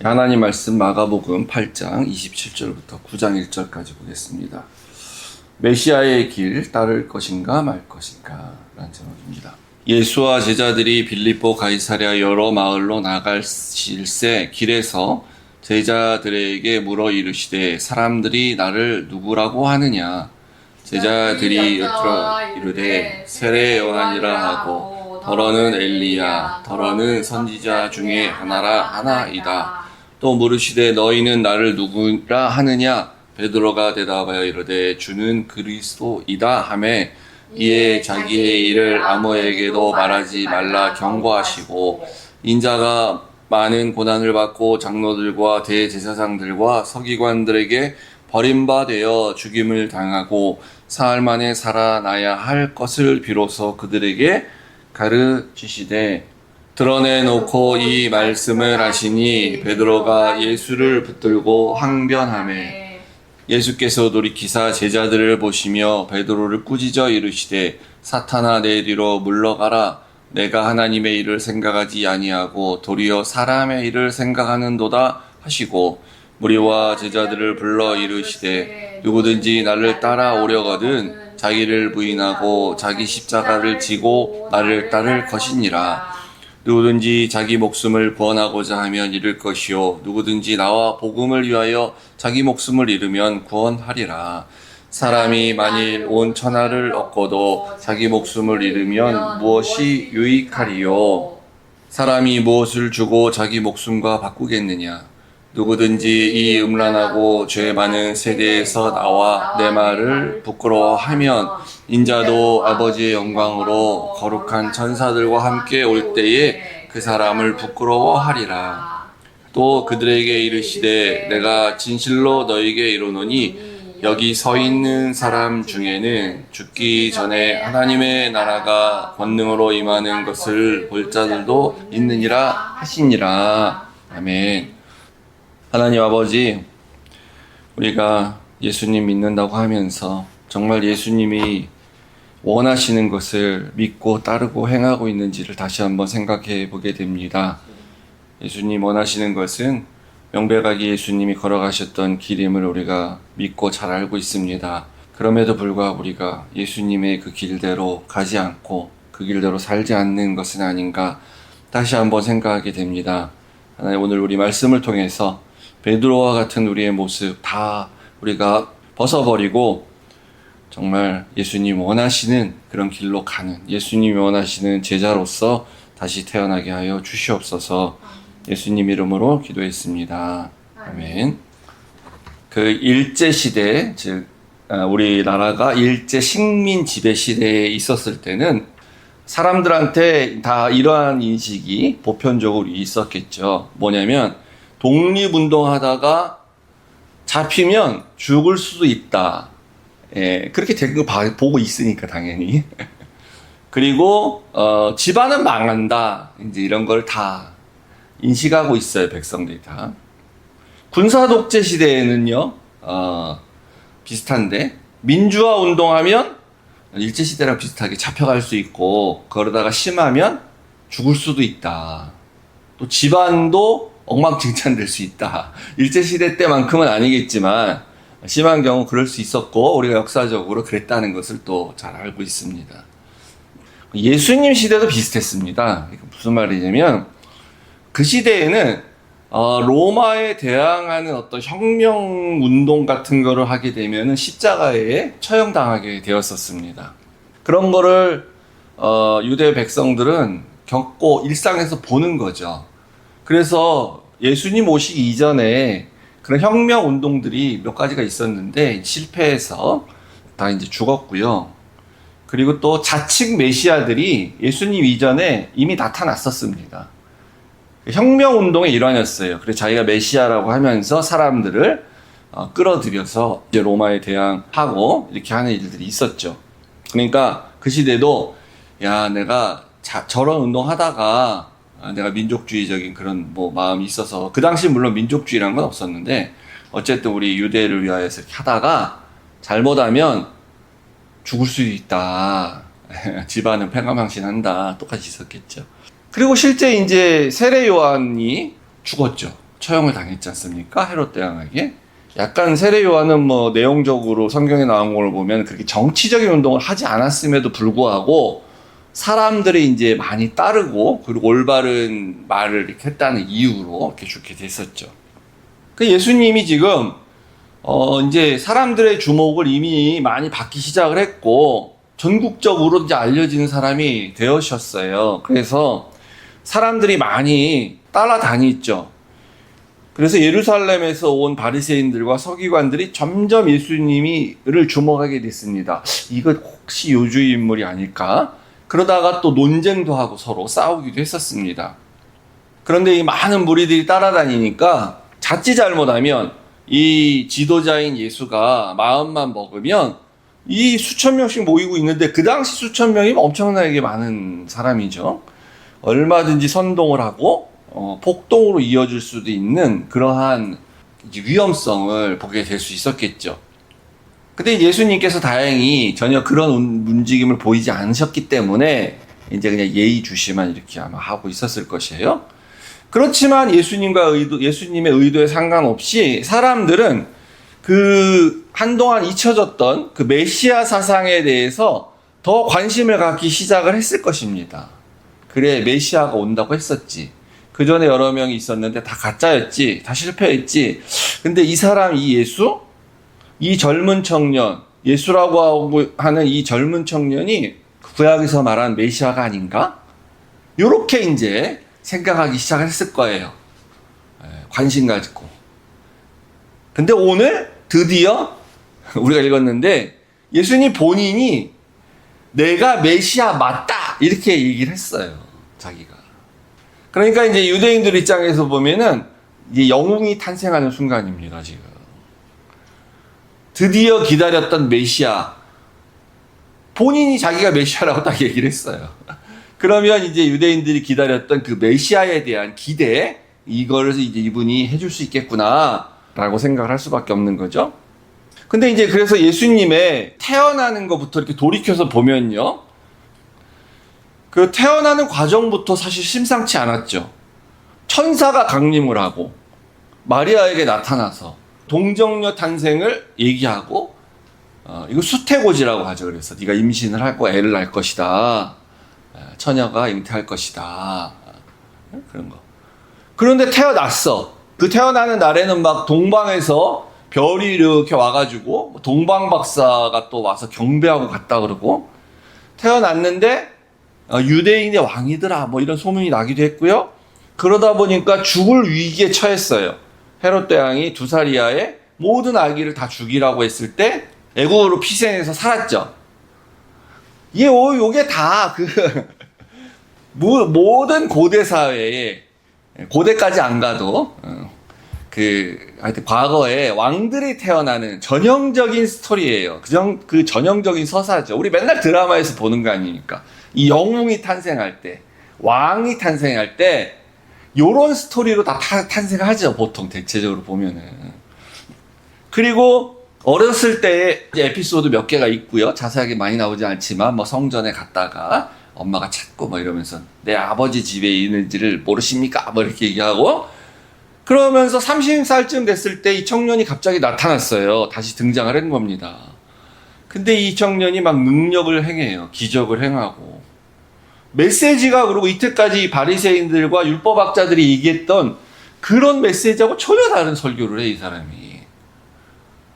하나님 말씀 마가복음 8장 27절부터 9장 1절까지 보겠습니다. 메시아의 길 따를 것인가 말 것인가 라는 제목입니다. 예수와 제자들이 빌립보 가이사랴 여러 마을로 나가실새 길에서 제자들에게 물어 이르시되 사람들이 나를 누구라고 하느냐? 제자들이 이르되 세례 요한이라 하고 더러는 엘리야 더러는 선지자 중에 하나이다. 또 물으시되 너희는 나를 누구라 하느냐? 베드로가 대답하여 이르되 주는 그리스도이다 하매 이에 자기의 일을 아무에게도 말하지 말라 경고하시고 인자가 많은 고난을 받고 장로들과 대제사장들과 서기관들에게 버림받아 죽임을 당하고 사흘 만에 살아나야 할 것을 비로소 그들에게 가르치시되 드러내놓고 이 말씀을 하시니 베드로가 예수를 붙들고 항변하매 예수께서 돌이키사 제자들을 보시며 베드로를 꾸짖어 이르시되 사탄아 내 뒤로 물러가라 내가 하나님의 일을 생각하지 아니하고 도리어 사람의 일을 생각하는도다 하시고 무리와 제자들을 불러 이르시되 누구든지 나를 따라오려거든 자기를 부인하고 자기 십자가를 지고 나를 따를 것이니라. 누구든지 자기 목숨을 구원하고자 하면 잃을 것이요 누구든지 나와 복음을 위하여 자기 목숨을 잃으면 구원하리라. 사람이 만일 온 천하를 얻고도 자기 목숨을 잃으면 무엇이 유익하리요? 사람이 무엇을 주고 자기 목숨과 바꾸겠느냐? 누구든지 이 음란하고 죄 많은 세대에서 나와 내 말을 부끄러워하면 인자도 아버지의 영광으로 거룩한 천사들과 함께 올 때에 그 사람을 부끄러워하리라. 또 그들에게 이르시되 내가 진실로 너희에게 이르노니 여기 서 있는 사람 중에는 죽기 전에 하나님의 나라가 권능으로 임하는 것을 볼 자들도 있느니라 하시니라. 아멘. 하나님 아버지, 우리가 예수님 믿는다고 하면서 정말 예수님이 원하시는 것을 믿고 따르고 행하고 있는지를 다시 한번 생각해 보게 됩니다. 예수님 원하시는 것은 명백하게 예수님이 걸어가셨던 길임을 우리가 믿고 잘 알고 있습니다. 그럼에도 불구하고 우리가 예수님의 그 길대로 가지 않고 그 길대로 살지 않는 것은 아닌가 다시 한번 생각하게 됩니다. 하나님 오늘 우리 말씀을 통해서 베드로와 같은 우리의 모습 다 우리가 벗어버리고 정말 예수님 원하시는 그런 길로 가는 예수님이 원하시는 제자로서 다시 태어나게 하여 주시옵소서. 예수님 이름으로 기도했습니다. 아멘. 그 일제시대, 즉 우리나라가 일제 식민 지배 시대에 있었을 때는 사람들한테 다 이러한 인식이 보편적으로 있었겠죠. 뭐냐면 독립운동하다가 잡히면 죽을 수도 있다. 예, 그렇게 된 거 보고 있으니까 당연히. 그리고 집안은 망한다. 이제 이런 걸 다 인식하고 있어요, 백성들이 다. 군사 독재 시대에는요, 비슷한데 민주화 운동하면 일제 시대랑 비슷하게 잡혀갈 수 있고 그러다가 심하면 죽을 수도 있다. 또 집안도 엉망진창 될 수 있다. 일제시대 때만큼은 아니겠지만 심한 경우 그럴 수 있었고 우리가 역사적으로 그랬다는 것을 또 잘 알고 있습니다. 예수님 시대도 비슷했습니다. 무슨 말이냐면 그 시대에는 로마에 대항하는 어떤 혁명운동 같은 거를 하게 되면 십자가에 처형당하게 되었었습니다. 그런 거를 유대 백성들은 겪고 일상에서 보는 거죠. 그래서 예수님 오시기 이전에 그런 혁명 운동들이 몇 가지가 있었는데 실패해서 다 이제 죽었고요. 그리고 또 자칭 메시아들이 예수님 이전에 이미 나타났었습니다. 혁명 운동의 일환이었어요. 그래서 자기가 메시아라고 하면서 사람들을 끌어들여서 이제 로마에 대항하고 이렇게 하는 일들이 있었죠. 그러니까 그 시대도 야 내가 저런 운동하다가 내가 민족주의적인 그런 마음이 있어서 그 당시 물론 민족주의라는 건 없었는데 어쨌든 우리 유대를 위하여서 이렇게 하다가 잘못하면 죽을 수 있다. 집안은 패가망신한다. 똑같이 있었겠죠. 그리고 실제 이제 세례 요한이 죽었죠. 처형을 당했지 않습니까? 헤롯 대왕에게. 약간 세례 요한은 뭐 내용적으로 성경에 나온 걸 보면 그렇게 정치적인 운동을 하지 않았음에도 불구하고 사람들이 이제 많이 따르고 그리고 올바른 말을 이렇게 했다는 이유로 이렇게 죽게 됐었죠. 그 예수님이 지금 이제 사람들의 주목을 이미 많이 받기 시작을 했고 전국적으로 이제 알려지는 사람이 되어셨어요. 그래서 사람들이 많이 따라다녔죠. 그래서 예루살렘에서 온 바리새인들과 서기관들이 점점 예수님을 주목하게 됐습니다. 이거 혹시 요주의 인물이 아닐까? 그러다가 또 논쟁도 하고 서로 싸우기도 했었습니다. 그런데 이 많은 무리들이 따라다니니까 자칫 잘못하면 이 지도자인 예수가 마음만 먹으면 이 수천 명씩 모이고 있는데 그 당시 수천 명이면 엄청나게 많은 사람이죠. 얼마든지 선동을 하고 폭동으로 이어질 수도 있는 그러한 위험성을 보게 될 수 있었겠죠. 근데 예수님께서 다행히 전혀 그런 움직임을 보이지 않으셨기 때문에 이제 그냥 예의주시만 이렇게 아마 하고 있었을 것이에요. 그렇지만 예수님의 의도에 상관없이 사람들은 그 한동안 잊혀졌던 그 메시아 사상에 대해서 더 관심을 갖기 시작을 했을 것입니다. 그래, 메시아가 온다고 했었지. 그 전에 여러 명이 있었는데 다 가짜였지. 다 실패했지. 근데 이 사람, 이 예수? 이 젊은 청년, 예수라고 하는 이 젊은 청년이 구약에서 말한 메시아가 아닌가? 요렇게 이제 생각하기 시작했을 거예요. 관심 가지고. 근데 오늘 드디어 우리가 읽었는데 예수님 본인이 내가 메시아 맞다! 이렇게 얘기를 했어요. 자기가. 그러니까 이제 유대인들 입장에서 보면은 이제 영웅이 탄생하는 순간입니다, 지금. 드디어 기다렸던 메시아. 본인이 자기가 메시아라고 딱 얘기를 했어요. 그러면 이제 유대인들이 기다렸던 그 메시아에 대한 기대, 이거를 이제 이분이 해줄 수 있겠구나, 라고 생각을 할 수밖에 없는 거죠. 근데 이제 그래서 예수님의 태어나는 것부터 이렇게 돌이켜서 보면요. 그 태어나는 과정부터 사실 심상치 않았죠. 천사가 강림을 하고, 마리아에게 나타나서, 동정녀 탄생을 얘기하고, 이거 수태고지라고 하죠. 그래서 네가 임신을 하고 애를 낳을 것이다. 처녀가 잉태할 것이다. 그런 거. 그런데 태어났어. 그 태어나는 날에는 막 동방에서 별이 이렇게 와가지고 동방박사가 또 와서 경배하고 갔다 그러고 태어났는데 유대인의 왕이더라 뭐 이런 소문이 나기도 했고요. 그러다 보니까 죽을 위기에 처했어요. 헤롯 대왕이 두사리아에 모든 아기를 다 죽이라고 했을 때 애국으로 피생해서 살았죠. 요게 다 모든 고대 사회에 고대까지 안 가도 하여튼 과거에 왕들이 태어나는 전형적인 스토리예요. 그 전형적인 서사죠. 우리 맨날 드라마에서 보는 거 아닙니까? 이 영웅이 탄생할 때, 왕이 탄생할 때 요런 스토리로 다 탄생하죠. 보통 대체적으로 보면은. 그리고 어렸을 때 에피소드 몇 개가 있고요. 자세하게 많이 나오지 않지만 뭐 성전에 갔다가 엄마가 찾고 뭐 이러면서 내 아버지 집에 있는지를 모르십니까? 뭐 이렇게 얘기하고 그러면서 30살쯤 됐을 때 이 청년이 갑자기 나타났어요. 다시 등장을 한 겁니다. 근데 이 청년이 막 능력을 행해요. 기적을 행하고. 메시지가 그리고 이때까지 바리새인들과 율법학자들이 얘기했던 그런 메시지하고 전혀 다른 설교를 해, 이 사람이.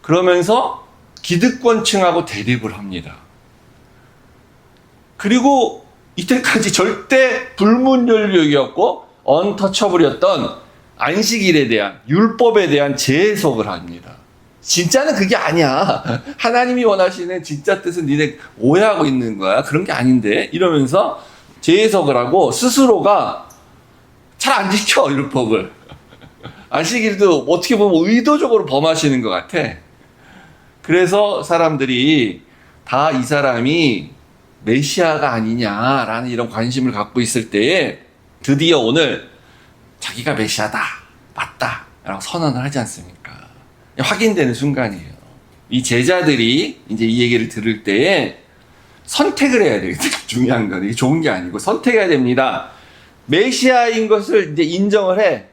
그러면서 기득권층하고 대립을 합니다. 그리고 이때까지 절대 불문율력이었고 언터처블이었던 안식일에 대한 율법에 대한 재해석을 합니다. 진짜는 그게 아니야. 하나님이 원하시는 진짜 뜻은 니네 오해하고 있는 거야. 그런 게 아닌데 이러면서 재해석을 하고 스스로가 잘 안 지켜 율법을. 안식일도 어떻게 보면 의도적으로 범하시는 것 같아. 그래서 사람들이 다 이 사람이 메시아가 아니냐라는 이런 관심을 갖고 있을 때에 드디어 오늘 자기가 메시아다, 맞다 라고 선언을 하지 않습니까? 확인되는 순간이에요. 이 제자들이 이제 이 얘기를 들을 때에 선택을 해야 되겠다. 중요한 건 이게 좋은 게 아니고 선택해야 됩니다. 메시아인 것을 이제 인정을 해.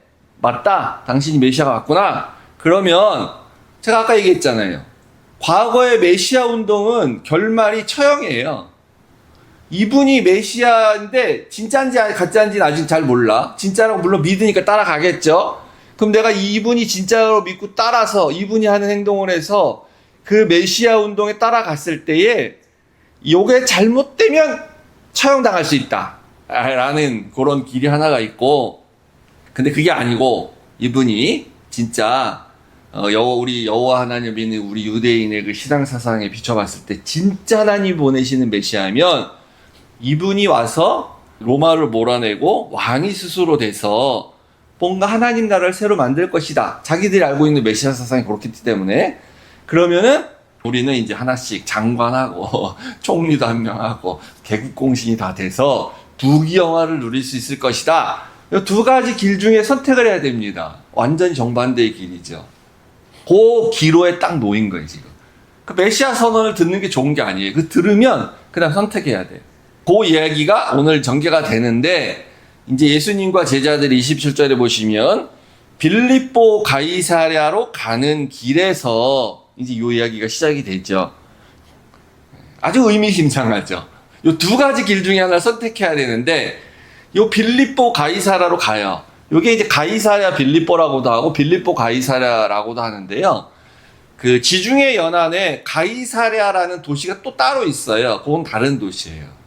맞다. 당신이 메시아가 맞구나. 그러면 제가 아까 얘기했잖아요. 과거의 메시아 운동은 결말이 처형이에요. 이분이 메시아인데 진짜인지 가짜인지는 아직 잘 몰라. 진짜라고 물론 믿으니까 따라가겠죠. 그럼 내가 이분이 진짜로 믿고 따라서 이분이 하는 행동을 해서 그 메시아 운동에 따라갔을 때에 요게 잘못되면 처형당할 수 있다 라는 그런 길이 하나가 있고, 근데 그게 아니고 이분이 진짜 우리 여호와 하나님 믿는 우리 유대인의 그 신앙 사상에 비춰봤을 때 진짜 하나님 보내시는 메시아면 이분이 와서 로마를 몰아내고 왕이 스스로 돼서 뭔가 하나님 나라를 새로 만들 것이다. 자기들이 알고 있는 메시아 사상이 그렇기 때문에, 그러면은 우리는 이제 하나씩 장관하고 총리도 한 명 하고 개국공신이 다 돼서 부귀영화를 누릴 수 있을 것이다. 이 두 가지 길 중에 선택을 해야 됩니다. 완전히 정반대의 길이죠. 그 기로에 딱 놓인 거예요, 지금. 그 메시아 선언을 듣는 게 좋은 게 아니에요. 그 들으면 그다음 선택해야 돼요. 그 이야기가 오늘 전개가 되는데, 이제 예수님과 제자들이 27절에 보시면 빌립보 가이사랴로 가는 길에서 이제 이 이야기가 시작이 되죠. 아주 의미심장하죠. 이 두 가지 길 중에 하나를 선택해야 되는데, 이 빌립보 가이사랴로 가요. 이게 이제 가이사랴 빌립보라고도 하고 빌립보 가이사랴라고도 하는데요. 그 지중해 연안에 가이사랴라는 도시가 또 따로 있어요. 그건 다른 도시예요.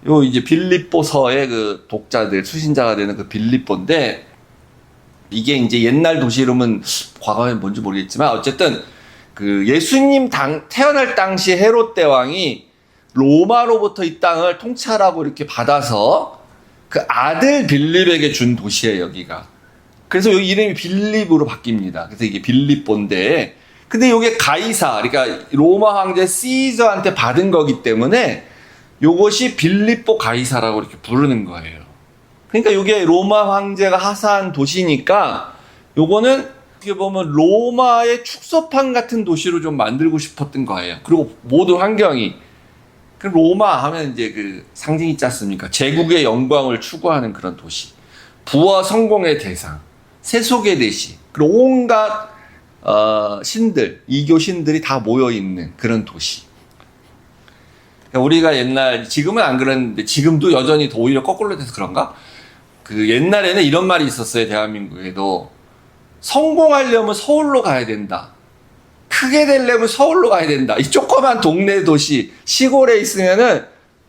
요 이제 빌립보서의 그 독자들, 수신자가 되는 그 빌립보인데, 이게 이제 옛날 도시 이름은 과거에 뭔지 모르겠지만 어쨌든 그 예수님 태어날 당시 헤롯 대왕이 로마로부터 이 땅을 통찰하고 이렇게 받아서 그 아들 빌립에게 준 도시예요, 여기가. 그래서 여기 이름이 빌립으로 바뀝니다. 그래서 이게 빌립보인데, 근데 이게 가이사, 그러니까 로마 황제 시저한테 받은 거기 때문에 요것이 빌립보 가이사라고 이렇게 부르는 거예요. 그러니까 이게 로마 황제가 하사한 도시니까 요거는 어떻게 보면 로마의 축소판 같은 도시로 좀 만들고 싶었던 거예요. 그리고 모든 환경이, 그 로마 하면 이제 그 상징이 있지 않습니까? 제국의 영광을 추구하는 그런 도시, 부와 성공의 대상, 세속의 대시, 그리고 온갖 신들, 이교 신들이 다 모여 있는 그런 도시. 그러니까 우리가 옛날, 지금은 안 그랬는데 지금도 여전히 더 오히려 거꾸로 돼서 그런가? 그 옛날에는 이런 말이 있었어요. 대한민국에도 성공하려면 서울로 가야 된다. 크게 되려면 서울로 가야 된다. 이 조그만 동네 도시, 시골에 있으면은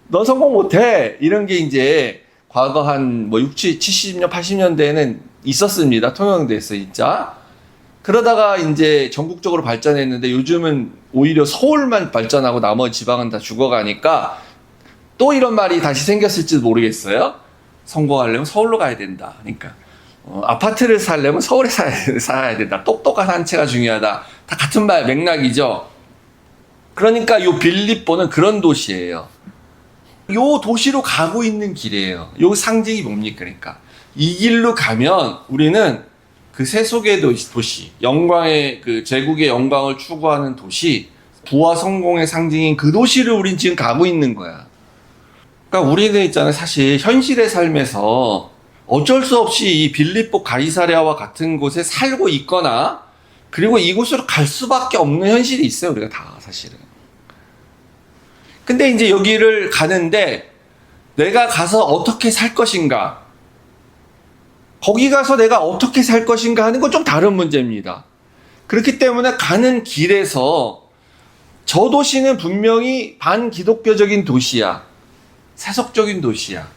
넌 성공 못해. 이런 게 이제 과거 한 뭐 60, 70년, 80년대에는 있었습니다. 통용됐어요, 진짜. 그러다가 이제 전국적으로 발전했는데 요즘은 오히려 서울만 발전하고 나머지 지방은 다 죽어가니까 또 이런 말이 다시 생겼을지도 모르겠어요. 성공하려면 서울로 가야 된다. 그러니까 아파트를 살려면 서울에 살아야 된다. 똑똑한 한 채가 중요하다. 다 같은 말, 맥락이죠. 그러니까 요 빌립보는 그런 도시예요. 요 도시로 가고 있는 길이에요. 요 상징이 뭡니까? 그러니까 이 길로 가면 우리는 그 세속의 도시, 영광의 그 제국의 영광을 추구하는 도시, 부와 성공의 상징인 그 도시를 우린 지금 가고 있는 거야. 그러니까 우리는 있잖아요. 사실 현실의 삶에서 어쩔 수 없이 이 빌립보 가이사랴와 같은 곳에 살고 있거나 그리고 이곳으로 갈 수밖에 없는 현실이 있어요. 우리가 다 사실은. 근데 이제 여기를 가는데 내가 가서 어떻게 살 것인가, 거기 가서 내가 어떻게 살 것인가 하는 건 좀 다른 문제입니다. 그렇기 때문에 가는 길에서 저 도시는 분명히 반기독교적인 도시야. 세속적인 도시야.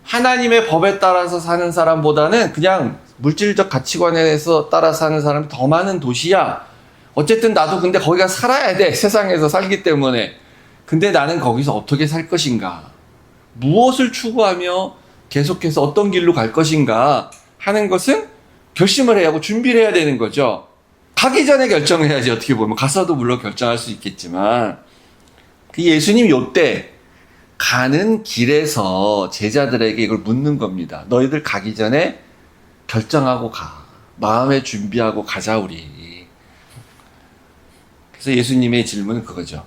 하나님의 법에 따라서 사는 사람보다는 그냥 물질적 가치관에서 따라 사는 사람이 더 많은 도시야. 어쨌든 나도 근데 거기가 살아야 돼. 세상에서 살기 때문에. 근데 나는 거기서 어떻게 살 것인가? 무엇을 추구하며 계속해서 어떤 길로 갈 것인가 하는 것은 결심을 해야 하고 준비를 해야 되는 거죠. 가기 전에 결정을 해야지. 어떻게 보면 가서도 물론 결정할 수 있겠지만, 그 예수님이 요때 가는 길에서 제자들에게 이걸 묻는 겁니다. 너희들 가기 전에 결정하고 가. 마음에 준비하고 가자 우리. 그래서 예수님의 질문은 그거죠.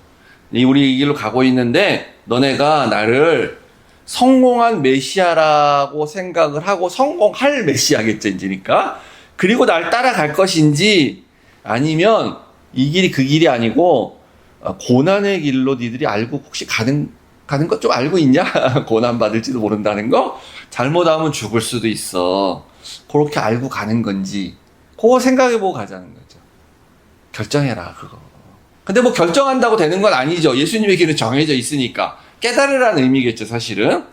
우리 이 길로 가고 있는데 너네가 나를 성공한 메시아라고 생각을 하고 성공할 메시아겠죠, 이제니까. 그리고 날 따라갈 것인지 아니면 이 길이 그 길이 아니고 고난의 길로 니들이 알고 혹시 가는 것 좀 알고 있냐? 고난 받을지도 모른다는 거? 잘못하면 죽을 수도 있어. 그렇게 알고 가는 건지 그거 생각해보고 가자는 거죠. 결정해라 그거. 근데 뭐 결정한다고 되는 건 아니죠. 예수님의 길은 정해져 있으니까 깨달으라는 의미겠죠 사실은.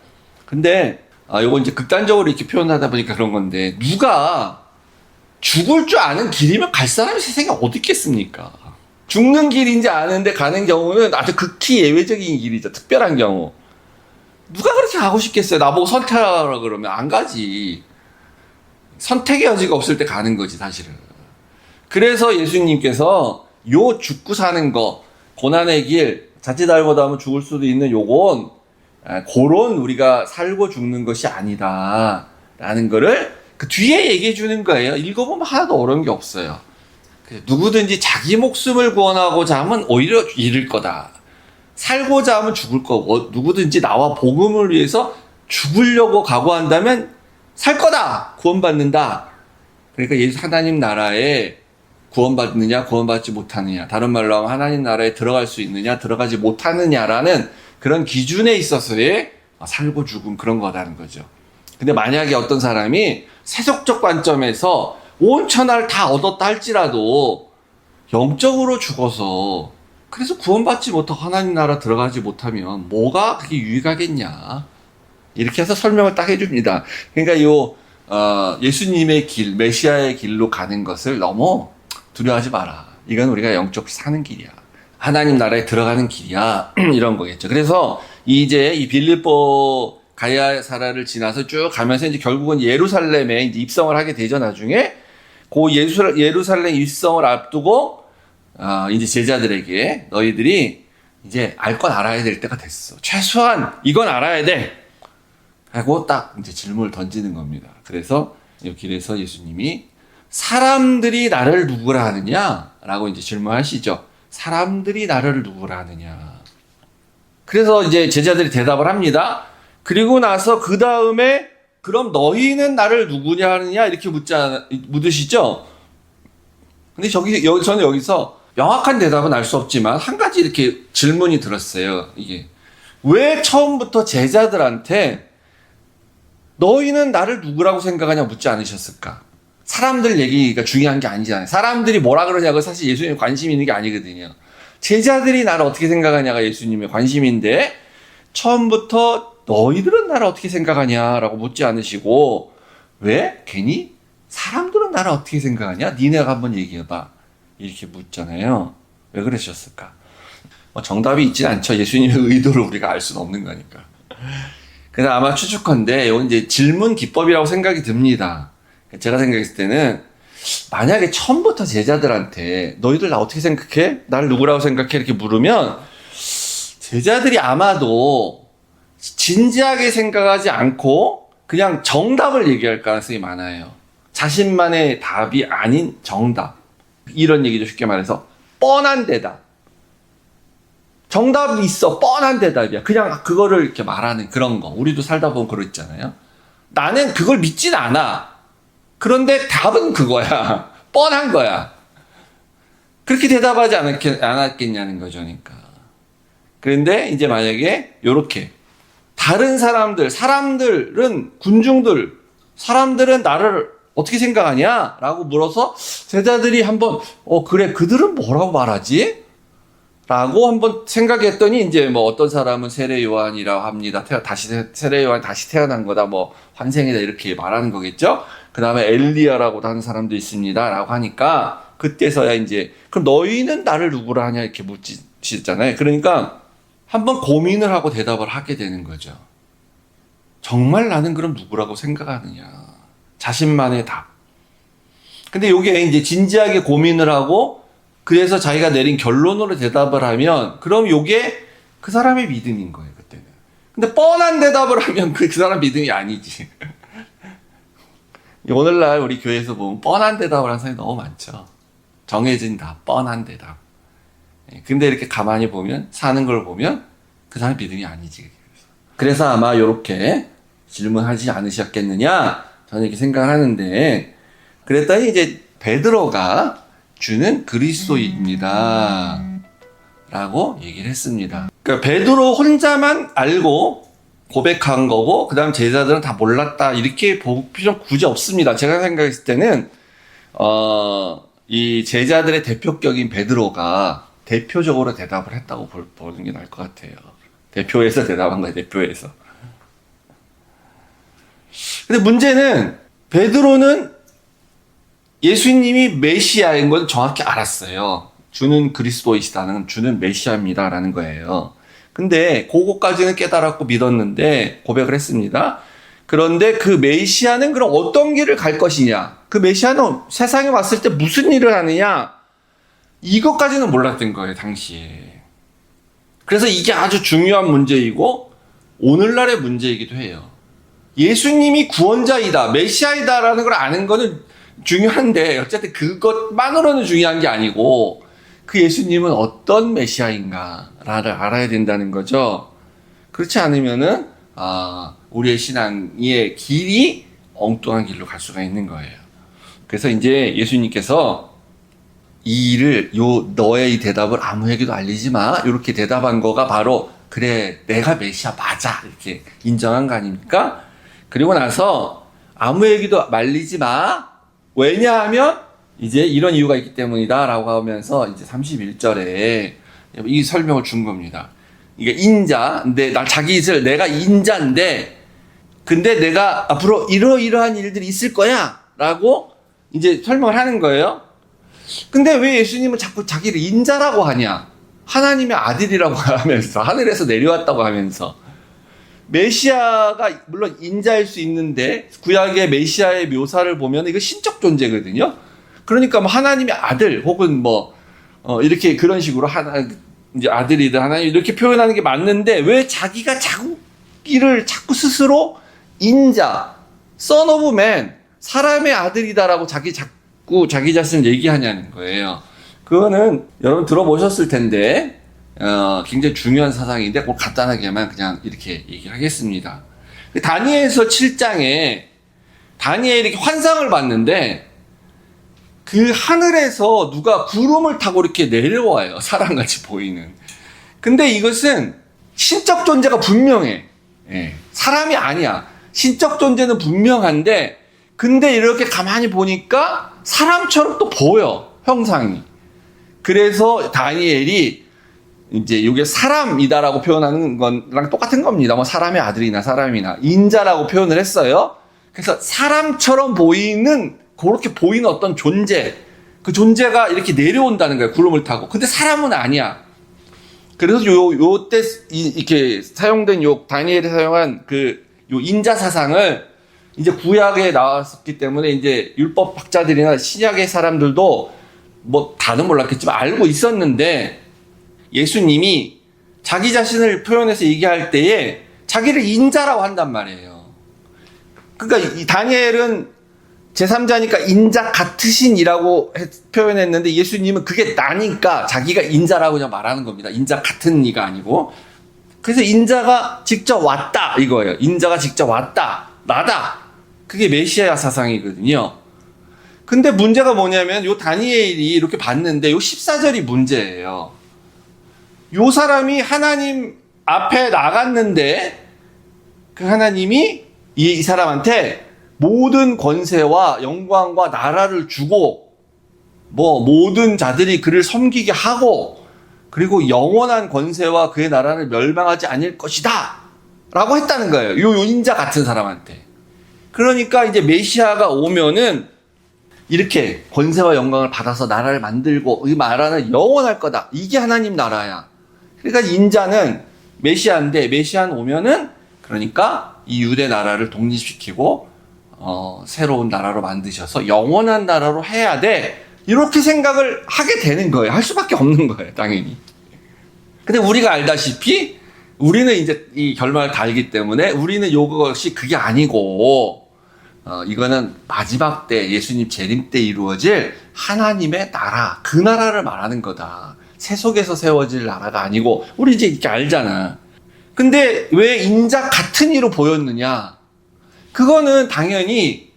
근데 요거 이제 극단적으로 이렇게 표현하다 보니까 그런 건데, 누가 죽을 줄 아는 길이면 갈 사람이 세상에 어디 있겠습니까? 죽는 길인지 아는데 가는 경우는 아주 극히 예외적인 길이죠. 특별한 경우. 누가 그렇게 가고 싶겠어요? 나보고 선택하라 그러면 안 가지. 선택의 여지가 없을 때 가는 거지 사실은. 그래서 예수님께서 요 죽고 사는 거, 고난의 길, 자칫 잘못하면 죽을 수도 있는 요건 그런 우리가 살고 죽는 것이 아니다 라는 거를 그 뒤에 얘기해 주는 거예요. 읽어보면 하나도 어려운 게 없어요. 누구든지 자기 목숨을 구원하고자 하면 오히려 잃을 거다. 살고자 하면 죽을 거고, 누구든지 나와 복음을 위해서 죽으려고 각오한다면 살 거다. 구원받는다. 그러니까 예수 하나님 나라에 구원받느냐 구원받지 못하느냐, 다른 말로 하면 하나님 나라에 들어갈 수 있느냐 들어가지 못하느냐라는 그런 기준에 있어서의 살고 죽음 그런 거라는 거죠. 근데 만약에 어떤 사람이 세속적 관점에서 온 천하를 다 얻었다 할지라도 영적으로 죽어서 그래서 구원받지 못하고 하나님 나라 들어가지 못하면 뭐가 그게 유익하겠냐, 이렇게 해서 설명을 딱 해줍니다. 그러니까 예수님의 길, 메시아의 길로 가는 것을 너무 두려워하지 마라. 이건 우리가 영적으로 사는 길이야. 하나님 나라에 들어가는 길이야. 이런 거겠죠. 그래서 이제 이 빌립보 가야사라를 지나서 쭉 가면서 이제 결국은 예루살렘에 이제 입성을 하게 되죠. 나중에 그 예루살렘 입성을 앞두고 이제 제자들에게 너희들이 이제 알 건 알아야 될 때가 됐어. 최소한 이건 알아야 돼. 하고 딱 이제 질문을 던지는 겁니다. 그래서 이 길에서 예수님이 사람들이 나를 누구라 하느냐? 라고 이제 질문하시죠. 사람들이 나를 누구라 하느냐? 그래서 이제 제자들이 대답을 합니다. 그리고 나서 그 다음에 그럼 너희는 나를 누구냐 하느냐? 이렇게 묻으시죠? 근데 저는 여기서 명확한 대답은 알 수 없지만 한 가지 이렇게 질문이 들었어요. 이게 왜 처음부터 제자들한테 너희는 나를 누구라고 생각하냐 묻지 않으셨을까? 사람들 얘기가 중요한 게 아니잖아요. 사람들이 뭐라 그러냐고 사실 예수님에 관심이 있는 게 아니거든요. 제자들이 나를 어떻게 생각하냐가 예수님의 관심인데 처음부터 너희들은 나를 어떻게 생각하냐라고 묻지 않으시고, 왜? 괜히 사람들은 나를 어떻게 생각하냐? 니네가 한번 얘기해봐. 이렇게 묻잖아요. 왜 그러셨을까? 정답이 있진 않죠. 예수님의 의도를 우리가 알 수는 없는 거니까. 그래서 아마 추측컨대 이건 이제 질문 기법이라고 생각이 듭니다. 제가 생각했을 때는 만약에 처음부터 제자들한테 너희들 나 어떻게 생각해? 나를 누구라고 생각해? 이렇게 물으면 제자들이 아마도 진지하게 생각하지 않고 그냥 정답을 얘기할 가능성이 많아요. 자신만의 답이 아닌 정답. 이런 얘기죠. 쉽게 말해서 뻔한 대답. 정답이 있어. 뻔한 대답이야. 그냥 그거를 이렇게 말하는 그런 거. 우리도 살다 보면 그러 있잖아요. 나는 그걸 믿진 않아. 그런데 답은 그거야. 뻔한 거야. 그렇게 대답하지 않았겠냐는 거죠. 그러니까. 그런데 이제 만약에 요렇게 다른 사람들은 군중들, 사람들은 나를 어떻게 생각하냐? 라고 물어서 제자들이 한번 그래 그들은 뭐라고 말하지? 라고 한번 생각했더니 이제 뭐 어떤 사람은 세례 요한이라고 합니다. 세례 요한 다시 태어난 거다. 뭐 환생이다 이렇게 말하는 거겠죠. 그 다음에 엘리야라고도 하는 사람도 있습니다. 라고 하니까 그때서야 이제 그럼 너희는 나를 누구라 하냐 이렇게 묻시잖아요. 그러니까 한번 고민을 하고 대답을 하게 되는 거죠. 정말 나는 그럼 누구라고 생각하느냐. 자신만의 답. 근데 요게 이제 진지하게 고민을 하고 그래서 자기가 내린 결론으로 대답을 하면 그럼 요게 그 사람의 믿음인 거예요, 그때는. 근데 뻔한 대답을 하면 그 사람 믿음이 아니지. 오늘날 우리 교회에서 보면 뻔한 대답을 하는 사람이 너무 많죠. 정해진 답, 뻔한 대답. 근데 이렇게 가만히 보면, 사는 걸 보면 그 사람 믿음이 아니지. 그래서 아마 이렇게 질문하지 않으셨겠느냐 저는 이렇게 생각을 하는데, 그랬더니 이제 베드로가 주는 그리스도입니다 라고 얘기를 했습니다. 그러니까 베드로 혼자만 알고 고백한 거고 그 다음 제자들은 다 몰랐다 이렇게 볼 필요 굳이 없습니다. 제가 생각했을 때는 이 제자들의 대표격인 베드로가 대표적으로 대답을 했다고 보는 게 나을 것 같아요. 대표에서 대답한 거예요. 대표에서. 근데 문제는 베드로는 예수님이 메시아인 건 정확히 알았어요. 주는 그리스도이시다는, 주는 메시아입니다라는 거예요. 근데 그거까지는 깨달았고 믿었는데 고백을 했습니다. 그런데 그 메시아는 그럼 어떤 길을 갈 것이냐, 그 메시아는 세상에 왔을 때 무슨 일을 하느냐, 이것까지는 몰랐던 거예요 당시에. 그래서 이게 아주 중요한 문제이고 오늘날의 문제이기도 해요. 예수님이 구원자이다, 메시아이다라는 걸 아는 거는 중요한데 어쨌든 그것만으로는 중요한 게 아니고 그 예수님은 어떤 메시아인가를 알아야 된다는 거죠. 그렇지 않으면은 우리의 신앙의 길이 엉뚱한 길로 갈 수가 있는 거예요. 그래서 이제 예수님께서 이 일을 너의 이 대답을 아무에게도 알리지 마 이렇게 대답한 거가 바로 그래 내가 메시아 맞아 이렇게 인정한 거 아닙니까? 그리고 나서 아무에게도 말리지 마, 왜냐하면 이제 이런 이유가 있기 때문이다 라고 하면서 이제 31절에 이 설명을 준 겁니다. 이게 인자, 근데 자기 짓을 내가 인자인데 근데 내가 앞으로 이러이러한 일들이 있을 거야 라고 이제 설명을 하는 거예요. 근데 왜 예수님은 자꾸 자기를 인자라고 하냐, 하나님의 아들이라고 하면서, 하늘에서 내려왔다고 하면서. 메시아가 물론 인자일 수 있는데 구약의 메시아의 묘사를 보면 이거 신적 존재거든요. 그러니까 뭐 하나님의 아들 혹은 이렇게 그런 식으로 이제 아들이든 하나님 이렇게 표현하는 게 맞는데 왜 자기가 자기를 자꾸 스스로 인자, son of man, 사람의 아들이다라고 자기 자신을 얘기하냐는 거예요. 그거는 여러분 들어보셨을 텐데 굉장히 중요한 사상인데 그걸 간단하게만 그냥 이렇게 얘기를 하겠습니다. 다니엘서 7장에 다니엘이 이렇게 환상을 봤는데 그 하늘에서 누가 구름을 타고 이렇게 내려와요. 사람같이 보이는. 근데 이것은 신적 존재가 분명해. 사람이 아니야. 신적 존재는 분명한데 근데 이렇게 가만히 보니까 사람처럼 또 보여, 형상이. 그래서 다니엘이 이제 이게 사람이다라고 표현하는 거랑 똑같은 겁니다. 뭐 사람의 아들이나 사람이나 인자라고 표현을 했어요. 그래서 사람처럼 보이는, 그렇게 보이는 어떤 존재, 그 존재가 이렇게 내려온다는 거예요. 구름을 타고. 근데 사람은 아니야. 그래서 요때 이렇게 사용된 다니엘이 사용한 요 인자 사상을 이제 구약에 나왔었기 때문에 이제 율법 학자들이나 신약의 사람들도 뭐 다는 몰랐겠지만 알고 있었는데 예수님이 자기 자신을 표현해서 얘기할 때에 자기를 인자라고 한단 말이에요. 그러니까 이 다니엘은 제3자니까 인자 같으신이라고 표현했는데 예수님은 그게 나니까 자기가 인자라고 그냥 말하는 겁니다. 인자 같은 이가 아니고. 그래서 인자가 직접 왔다 이거예요. 인자가 직접 왔다, 나다. 그게 메시아 사상이거든요. 근데 문제가 뭐냐면 요 다니엘이 이렇게 봤는데 요 14절이 문제예요. 요 사람이 하나님 앞에 나갔는데 그 하나님이 이 사람한테 모든 권세와 영광과 나라를 주고 모든 자들이 그를 섬기게 하고 그리고 영원한 권세와 그의 나라를 멸망하지 않을 것이다 라고 했다는 거예요. 요 인자 같은 사람한테. 그러니까 이제 메시아가 오면은 이렇게 권세와 영광을 받아서 나라를 만들고 이 나라는 영원할 거다. 이게 하나님 나라야. 그러니까 인자는 메시아인데 메시아는 오면은 그러니까 이 유대 나라를 독립시키고 새로운 나라로 만드셔서 영원한 나라로 해야 돼. 이렇게 생각을 하게 되는 거예요. 할 수밖에 없는 거예요. 당연히. 근데 우리가 알다시피 우리는 이제 이 결말을 다 알기 때문에 우리는 이것이 그게 아니고 이거는 마지막 때 예수님 재림 때 이루어질 하나님의 나라, 그 나라를 말하는 거다. 세속에서 세워질 나라가 아니고 우리 이제 이렇게 알잖아. 근데 왜 인자 같은 이로 보였느냐? 그거는 당연히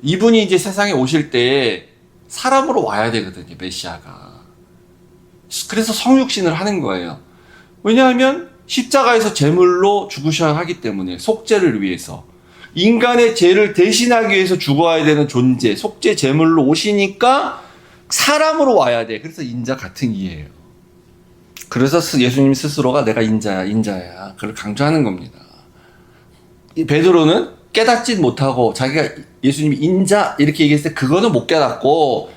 이분이 이제 세상에 오실 때 사람으로 와야 되거든요, 메시아가. 그래서 성육신을 하는 거예요. 왜냐하면 십자가에서 제물로 죽으셔야 하기 때문에, 속죄를 위해서. 인간의 죄를 대신하기 위해서 죽어야 되는 존재, 속죄 제물로 오시니까 사람으로 와야 돼. 그래서 인자 같은 이예요. 그래서 예수님 스스로가 내가 인자야, 인자야. 그걸 강조하는 겁니다. 이 베드로는 깨닫지 못하고 자기가 예수님이 인자 이렇게 얘기했을 때 그거는 못 깨닫고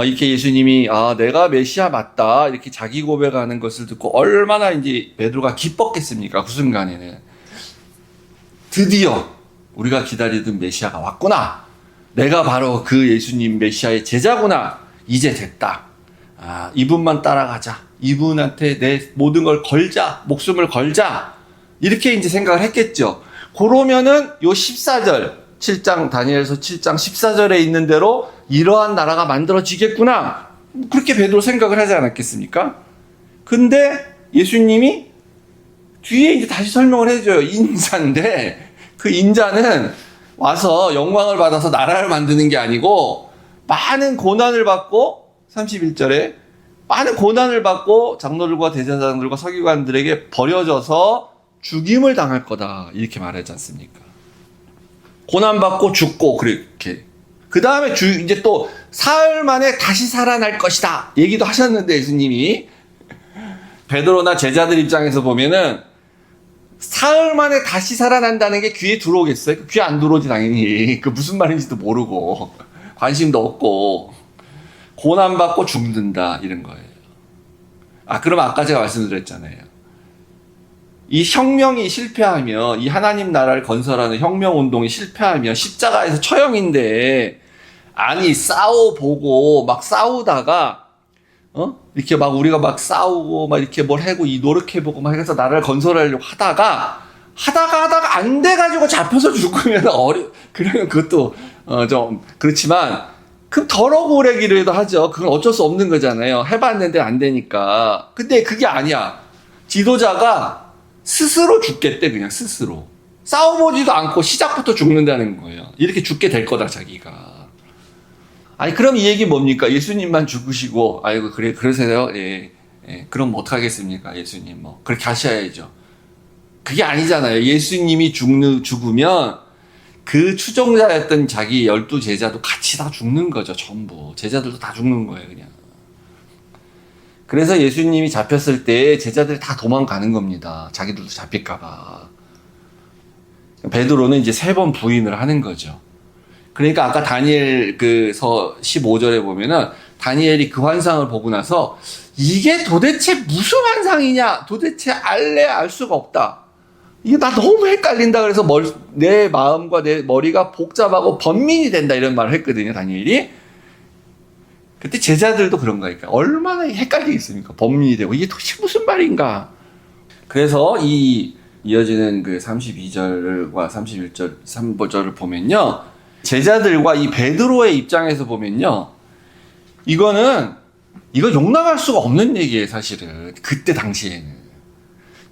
이렇게 예수님이 내가 메시아 맞다 이렇게 자기 고백하는 것을 듣고 얼마나 이제 베드로가 기뻤겠습니까? 그 순간에는 드디어 우리가 기다리던 메시아가 왔구나. 내가 바로 그 예수님 메시아의 제자구나. 이제 됐다. 이분만 따라가자. 이분한테 내 모든 걸 걸자. 목숨을 걸자. 이렇게 이제 생각을 했겠죠. 그러면은 요 14절, 7장, 다니엘서 7장 14절에 있는 대로 이러한 나라가 만들어지겠구나. 그렇게 베드로 생각을 하지 않았겠습니까? 근데 예수님이 뒤에 이제 다시 설명을 해줘요. 인자인데, 그 인자는 와서 영광을 받아서 나라를 만드는 게 아니고, 많은 고난을 받고, 31절에, 많은 고난을 받고, 장로들과 대제사장들과 서기관들에게 버려져서 죽임을 당할 거다. 이렇게 말하지 않습니까? 고난받고 죽고, 그렇게. 그 다음에 이제 또, 사흘 만에 다시 살아날 것이다. 얘기도 하셨는데, 예수님이. 베드로나 제자들 입장에서 보면은, 사흘 만에 다시 살아난다는 게 귀에 들어오겠어요? 귀에 안 들어오지, 당연히. 그 무슨 말인지도 모르고, 관심도 없고, 고난받고 죽는다, 이런 거예요. 그럼 아까 제가 말씀드렸잖아요. 이 혁명이 실패하면, 이 하나님 나라를 건설하는 혁명 운동이 실패하면, 십자가에서 처형인데, 싸워보고, 막 싸우다가, 이렇게 막 우리가 막 싸우고, 막 이렇게 뭘 하고, 노력해보고, 막 해서 나라를 건설하려고 하다가 안 돼가지고 잡혀서 죽으면 그러면 그것도, 좀, 그렇지만, 그럼 덜어고래기라도 하죠. 그건 어쩔 수 없는 거잖아요. 해봤는데 안 되니까. 근데 그게 아니야. 지도자가 스스로 죽겠대, 그냥 스스로. 싸워보지도 않고 시작부터 죽는다는 거예요. 이렇게 죽게 될 거다, 자기가. 그럼 이 얘기 뭡니까? 예수님만 죽으시고, 그러세요? 예. 그럼 어떡하겠습니까? 예수님, 그렇게 하셔야죠. 그게 아니잖아요. 예수님이 죽으면, 그 추종자였던 자기 12 제자도 같이 다 죽는 거죠, 전부. 제자들도 다 죽는 거예요, 그냥. 그래서 예수님이 잡혔을 때 제자들이 다 도망가는 겁니다. 자기들도 잡힐까봐. 베드로는 이제 3번 부인을 하는 거죠. 그러니까 아까 다니엘 서 15절에 보면은 다니엘이 그 환상을 보고 나서 이게 도대체 무슨 환상이냐? 도대체 알 수가 없다. 이게 나 너무 헷갈린다. 그래서 내 마음과 내 머리가 복잡하고 번민이 된다. 이런 말을 했거든요, 다니엘이. 그때 제자들도 그런 거니까 얼마나 헷갈리겠습니까? 번민이 되고 이게 도대체 무슨 말인가? 그래서 이어지는 그 32절과 31절, 3절을 보면요. 제자들과 이 베드로의 입장에서 보면요. 이거 용납할 수가 없는 얘기예요, 사실은. 그때 당시에는.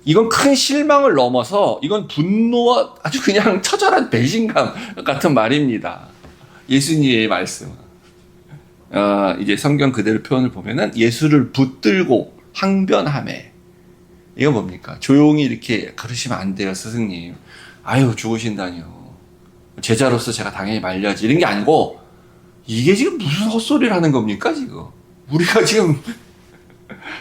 이건 큰 실망을 넘어서 이건 분노와 아주 그냥 처절한 배신감 같은 말입니다. 예수님의 말씀. 이제 성경 그대로 표현을 보면은 예수를 붙들고 항변하매. 이건 뭡니까? 조용히 이렇게 그러시면 안 돼요, 스승님. 죽으신다니요. 제자로서 제가 당연히 말려야지. 이런 게 아니고, 이게 지금 무슨 헛소리를 하는 겁니까, 지금? 우리가 지금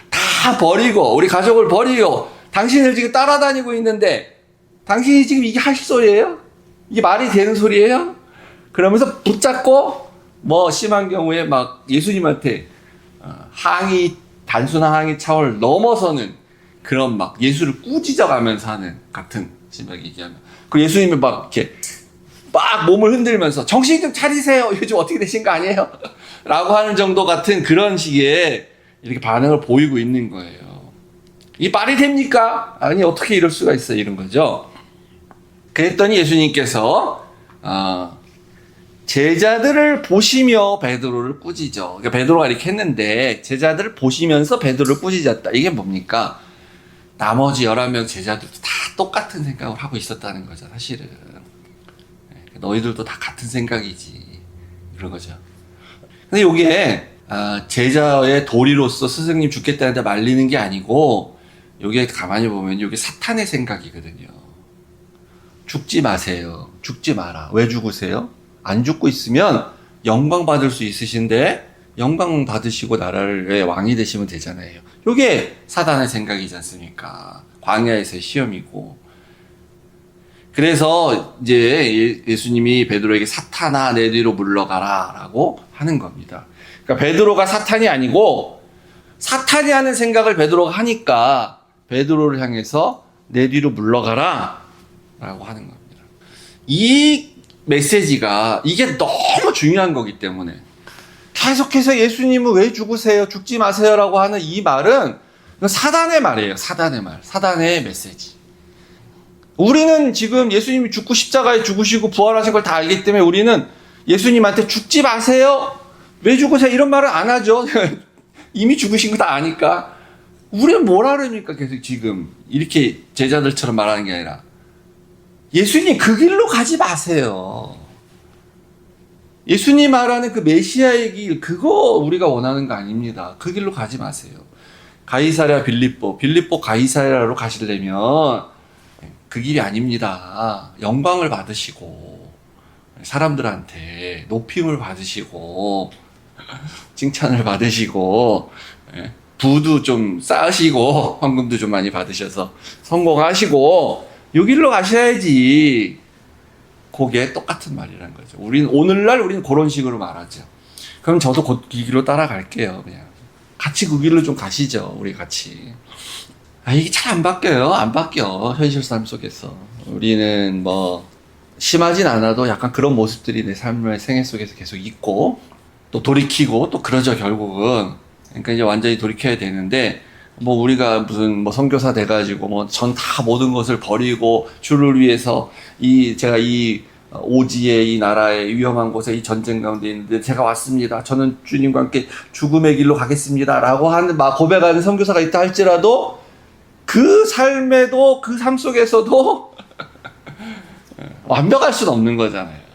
다 버리고, 우리 가족을 버리고, 당신을 지금 따라다니고 있는데, 당신이 지금 이게 하실 소리예요? 이게 말이 되는 소리예요? 그러면서 붙잡고, 심한 경우에 막 예수님한테 단순한 항의 차원을 넘어서는 그런 막 예수를 꾸짖어가면서 하는 같은 심하게 얘기하면. 그 예수님이 막 이렇게 막 몸을 흔들면서 정신 좀 차리세요. 요즘 어떻게 되신 거 아니에요? 라고 하는 정도 같은 그런 식의 이렇게 반응을 보이고 있는 거예요. 이 말이 됩니까? 아니, 어떻게 이럴 수가 있어요? 이런 거죠. 그랬더니 예수님께서, 제자들을 보시며 베드로를 꾸짖어. 그러니까 베드로가 이렇게 했는데, 제자들을 보시면서 베드로를 꾸짖었다. 이게 뭡니까? 나머지 11명 제자들도 다 똑같은 생각을 하고 있었다는 거죠, 사실은. 너희들도 다 같은 생각이지. 그런 거죠. 근데 요게, 제자의 도리로서 스승님 죽겠다는데 말리는 게 아니고, 요게 가만히 보면 요게 사탄의 생각이거든요. 죽지 마세요. 죽지 마라. 왜 죽으세요? 안 죽고 있으면 영광 받을 수 있으신데, 영광 받으시고 나라의 왕이 되시면 되잖아요. 요게 사단의 생각이지 않습니까? 광야에서의 시험이고. 그래서 이제 예수님이 베드로에게 사탄아 내 뒤로 물러가라 라고 하는 겁니다. 그러니까 베드로가 사탄이 아니고 사탄이 하는 생각을 베드로가 하니까 베드로를 향해서 내 뒤로 물러가라 라고 하는 겁니다. 이 메시지가 이게 너무 중요한 거기 때문에 계속해서 예수님은 왜 죽으세요? 죽지 마세요 라고 하는 이 말은 사단의 말이에요. 사단의 말. 사단의 메시지. 우리는 지금 예수님이 죽고 십자가에 죽으시고 부활하신 걸 다 알기 때문에 우리는 예수님한테 죽지 마세요. 왜 죽으세요? 이런 말을 안 하죠. 이미 죽으신 거 다 아니까. 우리는 뭐라 그럽니까? 계속 지금 이렇게 제자들처럼 말하는 게 아니라 예수님 그 길로 가지 마세요. 예수님 말하는 그 메시아의 길, 그거 우리가 원하는 거 아닙니다. 그 길로 가지 마세요. 가이사랴 빌립보 가이사랴로 가시려면 그 길이 아닙니다. 영광을 받으시고 사람들한테 높임을 받으시고 칭찬을 받으시고 부도 좀 쌓으시고 황금도 좀 많이 받으셔서 성공하시고 요 길로 가셔야지. 그게 똑같은 말이라는 거죠. 오늘날 우리는 그런 식으로 말하죠. 그럼 저도 그 길로 따라갈게요. 그냥 같이 그 길로 좀 가시죠. 우리 같이. 이게 잘 안 바뀌어요. 안 바뀌어. 현실 삶 속에서. 우리는 뭐 심하진 않아도 약간 그런 모습들이 내 삶의 생애 속에서 계속 있고 또 돌이키고 또 그러죠, 결국은. 그러니까 이제 완전히 돌이켜야 되는데 뭐 우리가 무슨 뭐 선교사 돼가지고 뭐 전 다 모든 것을 버리고 주를 위해서 제가 이 오지의 이 나라의 위험한 곳에 이 전쟁 가운데 있는데 제가 왔습니다. 저는 주님과 함께 죽음의 길로 가겠습니다. 라고 하는 막 고백하는 선교사가 있다 할지라도 그 삶에도 그 삶 속에서도 완벽할 수는 없는 거잖아요.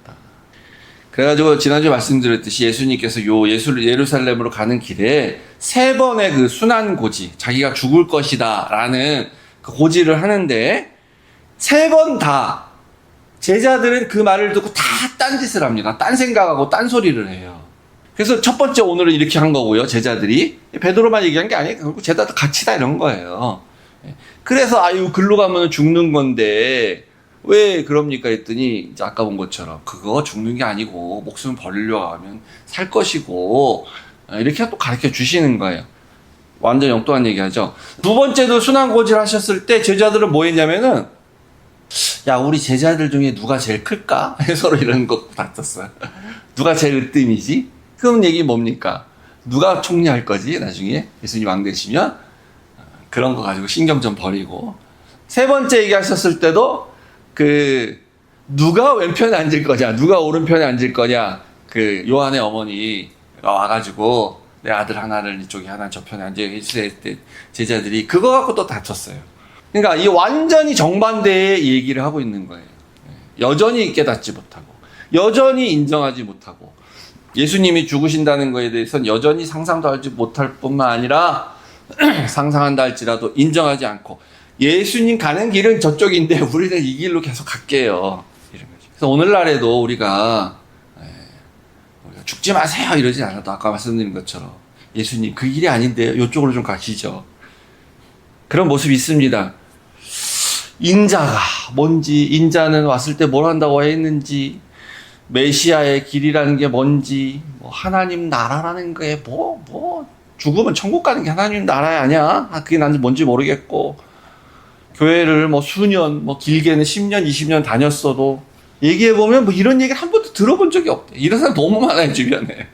그래가지고 지난주에 말씀드렸듯이 예수님께서 예루살렘으로 가는 길에 3번의 그 순환 고지, 자기가 죽을 것이다 라는 그 고지를 하는데 3번 다 제자들은 그 말을 듣고 다 딴짓을 합니다. 딴 생각하고 딴 소리를 해요. 그래서 첫 번째 오늘은 이렇게 한 거고요. 제자들이 베드로만 얘기한 게 아니에요. 결국 제자들 같이 다 이런 거예요. 그래서 글로 가면 죽는 건데 왜 그럽니까 했더니 이제 아까 본 것처럼 그거 죽는 게 아니고 목숨 버리려고 하면 살 것이고 이렇게 또 가르쳐 주시는 거예요. 완전 엉뚱한 얘기하죠. 두 번째도 순환고지를 하셨을 때 제자들은 뭐 했냐면은 야 우리 제자들 중에 누가 제일 클까? 서로 이런 거 다퉜어요. 누가 제일 으뜸이지? 그럼 얘기 뭡니까? 누가 총리할 거지 나중에 예수님 왕 되시면? 그런 거 가지고 신경 좀 버리고. 세 번째 얘기하셨을 때도 누가 왼편에 앉을 거냐, 누가 오른편에 앉을 거냐, 요한의 어머니가 와가지고, 내 아들 하나를 이쪽에 하나 저편에 앉아있을 때, 제자들이 그거 갖고 또 다퉜어요. 그러니까 이 완전히 정반대의 얘기를 하고 있는 거예요. 여전히 깨닫지 못하고, 여전히 인정하지 못하고, 예수님이 죽으신다는 거에 대해서는 여전히 상상도 하지 못할 뿐만 아니라, 상상한다 할지라도 인정하지 않고, 예수님 가는 길은 저쪽인데 우리는 이 길로 계속 갈게요. 이런 거죠. 그래서 오늘날에도 우리가 죽지 마세요 이러지 않아도 아까 말씀드린 것처럼 예수님 그 길이 아닌데요. 이쪽으로 좀 가시죠. 그런 모습이 있습니다. 인자가 뭔지, 인자는 왔을 때 뭘 한다고 했는지, 메시아의 길이라는 게 뭔지, 뭐 하나님 나라라는 게 죽으면 천국 가는 게 하나님 나라 아니야? 그게 난지 뭔지 모르겠고. 교회를 수년, 길게는 10년, 20년 다녔어도, 얘기해보면 이런 얘기를 한 번도 들어본 적이 없대. 이런 사람 너무 많아요, 주변에.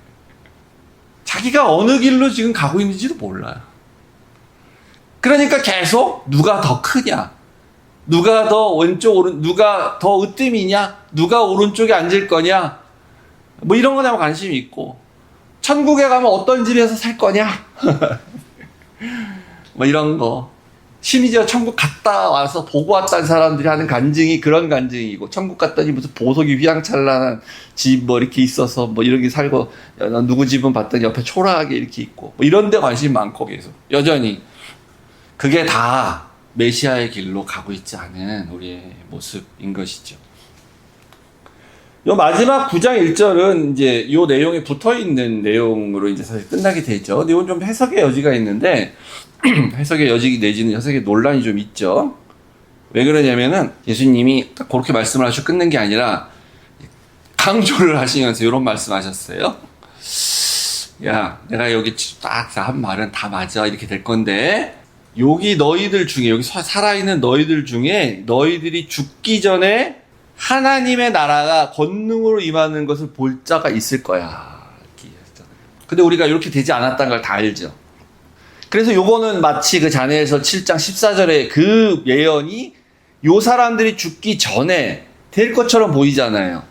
자기가 어느 길로 지금 가고 있는지도 몰라요. 그러니까 계속 누가 더 크냐, 누가 더 누가 더 으뜸이냐, 누가 오른쪽에 앉을 거냐, 이런 거에 관심이 있고, 천국에 가면 어떤 집에서 살 거냐, 이런 거. 심지어 천국 갔다 와서 보고 왔다는 사람들이 하는 간증이 그런 간증이고, 천국 갔더니 무슨 보석이 휘황찬란한 집 뭐 이렇게 있어서 뭐 이런 게 살고, 누구 집은 봤더니 옆에 초라하게 이렇게 있고, 뭐 이런 데 관심이 많고 계속 여전히 그게 다 메시아의 길로 가고 있지 않은 우리의 모습인 것이죠. 요 마지막 9장 1절은 이제 요 내용에 붙어 있는 내용으로 이제 사실 끝나게 되죠. 근데 이건 좀 해석의 여지가 있는데, 해석의 여지 내지는 해석의 논란이 좀 있죠. 왜 그러냐면은 예수님이 딱 그렇게 말씀을 하시고 끝낸 게 아니라 강조를 하시면서 이런 말씀 하셨어요. 야, 내가 여기 딱 한 말은 다 맞아. 이렇게 될 건데, 여기 너희들 중에, 여기 살아있는 너희들 중에 너희들이 죽기 전에 하나님의 나라가 권능으로 임하는 것을 볼 자가 있을 거야. 근데 우리가 이렇게 되지 않았다는 걸 다 알죠. 그래서 요거는 마치 그 잔해에서 7장 14절의 그 예언이 요 사람들이 죽기 전에 될 것처럼 보이잖아요.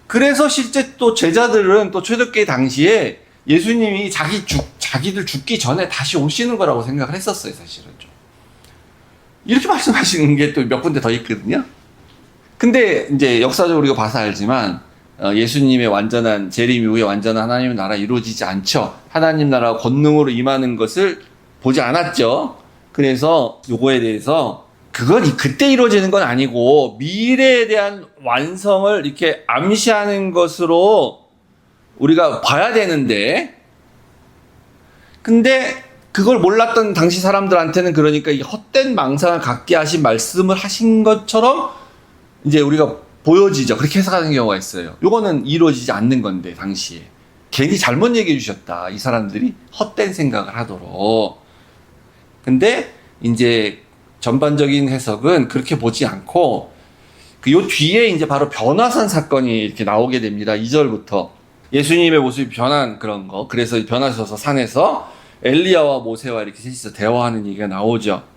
그래서 실제 또 제자들은 또 초대교회 당시에 예수님이 자기들 죽기 전에 다시 오시는 거라고 생각을 했었어요, 사실은 좀. 이렇게 말씀하시는 게 또 몇 군데 더 있거든요. 근데 이제 역사적으로 우리가 봐서 알지만, 예수님의 완전한 재림 이후에 완전한 하나님의 나라 이루어지지 않죠. 하나님 나라가 권능으로 임하는 것을 보지 않았죠. 그래서 요거에 대해서 그건 그때 이루어지는 건 아니고 미래에 대한 완성을 이렇게 암시하는 것으로 우리가 봐야 되는데, 근데 그걸 몰랐던 당시 사람들한테는 그러니까 이 헛된 망상을 갖게 하신 말씀을 하신 것처럼 이제 우리가 보여지죠. 그렇게 해석하는 경우가 있어요. 요거는 이루어지지 않는 건데, 당시에. 괜히 잘못 얘기해 주셨다. 이 사람들이 헛된 생각을 하도록. 근데 이제 전반적인 해석은 그렇게 보지 않고, 요 뒤에 이제 바로 변화산 사건이 이렇게 나오게 됩니다. 2절부터. 예수님의 모습이 변한 그런 거. 그래서 변화서서 산에서 엘리야와 모세와 이렇게 셋이서 대화하는 얘기가 나오죠.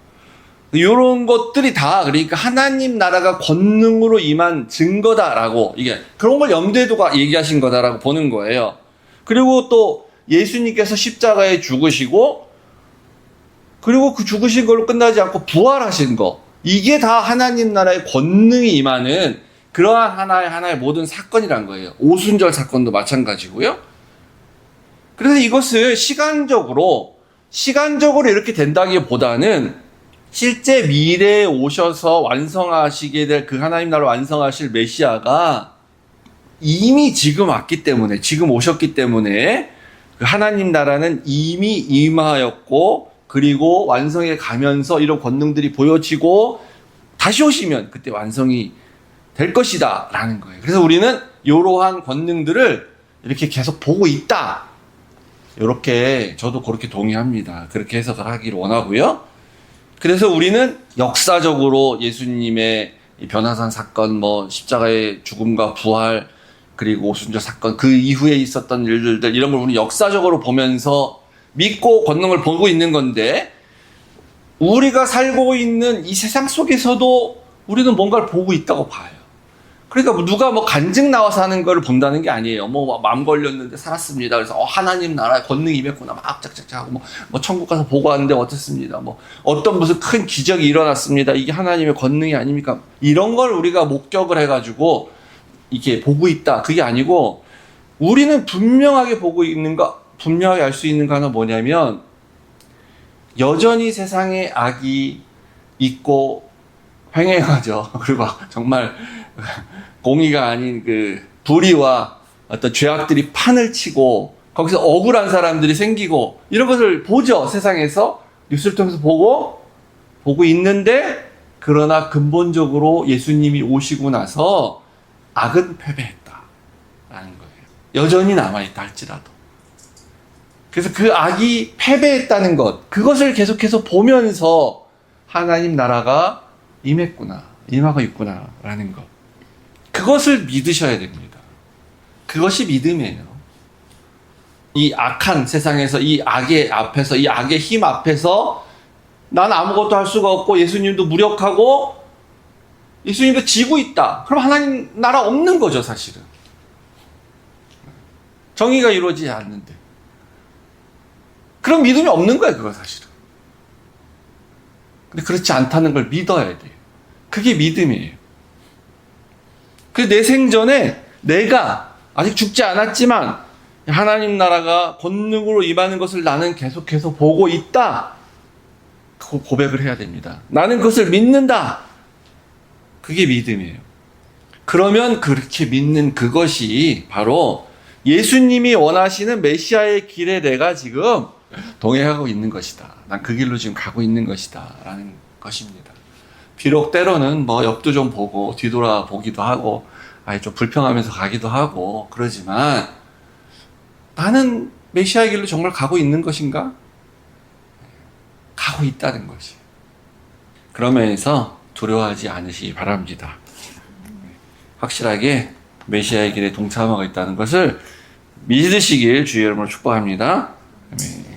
이런 것들이 다 그러니까 하나님 나라가 권능으로 임한 증거다라고, 이게 그런 걸 염두에 두고 얘기하신 거다라고 보는 거예요. 그리고 또 예수님께서 십자가에 죽으시고, 그리고 그 죽으신 걸로 끝나지 않고 부활하신 거, 이게 다 하나님 나라의 권능이 임하는 그러한 하나의 모든 사건이란 거예요. 오순절 사건도 마찬가지고요. 그래서 이것을 시간적으로 이렇게 된다기보다는 실제 미래에 오셔서 완성하시게 될 그 하나님 나라를 완성하실 메시아가 이미 지금 왔기 때문에, 지금 오셨기 때문에 그 하나님 나라는 이미 임하였고, 그리고 완성해 가면서 이런 권능들이 보여지고 다시 오시면 그때 완성이 될 것이다 라는 거예요. 그래서 우리는 이러한 권능들을 이렇게 계속 보고 있다. 이렇게 저도 그렇게 동의합니다. 그렇게 해석을 하기를 원하고요. 그래서 우리는 역사적으로 예수님의 변화산 사건, 뭐 십자가의 죽음과 부활, 그리고 오순절 사건, 그 이후에 있었던 일들, 이런 걸 우리 역사적으로 보면서 믿고 권능을 보고 있는 건데, 우리가 살고 있는 이 세상 속에서도 우리는 뭔가를 보고 있다고 봐요. 그러니까 누가 뭐 간증 나와서 하는 거를 본다는 게 아니에요. 뭐 마음 걸렸는데 살았습니다. 그래서 하나님 나라에 권능이 임했구나 막 짝짝짝 하고 뭐 천국 가서 보고 왔는데 어떻습니다. 뭐 어떤 무슨 큰 기적이 일어났습니다. 이게 하나님의 권능이 아닙니까? 이런 걸 우리가 목격을 해가지고 이게 보고 있다. 그게 아니고, 우리는 분명하게 보고 있는 거, 분명하게 알 수 있는 거 하나 뭐냐면, 여전히 세상에 악이 있고 횡행하죠. 그리고 정말 공의가 아닌 그 불의와 어떤 죄악들이 판을 치고 거기서 억울한 사람들이 생기고 이런 것을 보죠. 세상에서 뉴스를 통해서 보고 있는데, 그러나 근본적으로 예수님이 오시고 나서 악은 패배했다라는 거예요. 여전히 남아있다 할지라도. 그래서 그 악이 패배했다는 것, 그것을 계속해서 보면서 하나님 나라가 임하고 있구나라는 것, 그것을 믿으셔야 됩니다. 그것이 믿음이에요. 이 악한 세상에서, 이 악의 앞에서, 이 악의 힘 앞에서 난 아무것도 할 수가 없고 예수님도 무력하고 예수님도 지고 있다. 그럼 하나님 나라 없는 거죠, 사실은. 정의가 이루어지지 않는데. 그런 믿음이 없는 거예요, 그거 사실은. 근데 그렇지 않다는 걸 믿어야 돼요. 그게 믿음이에요. 그래서 내 생전에 내가 아직 죽지 않았지만 하나님 나라가 권능으로 임하는 것을 나는 계속해서 보고 있다. 그 고백을 해야 됩니다. 나는 그것을 믿는다. 그게 믿음이에요. 그러면 그렇게 믿는 그것이 바로 예수님이 원하시는 메시아의 길에 내가 지금 동행하고 있는 것이다. 난 그 길로 지금 가고 있는 것이다. 라는 것입니다. 비록 때로는 뭐 옆도 좀 보고 뒤돌아보기도 하고 아예 좀 불평하면서 가기도 하고 그러지만 나는 메시아의 길로 정말 가고 있는 것인가? 가고 있다는 것이. 그러면서 두려워하지 않으시기 바랍니다. 확실하게 메시아의 길에 동참하고 있다는 것을 믿으시길 주의 이름으로 축복합니다. 아멘.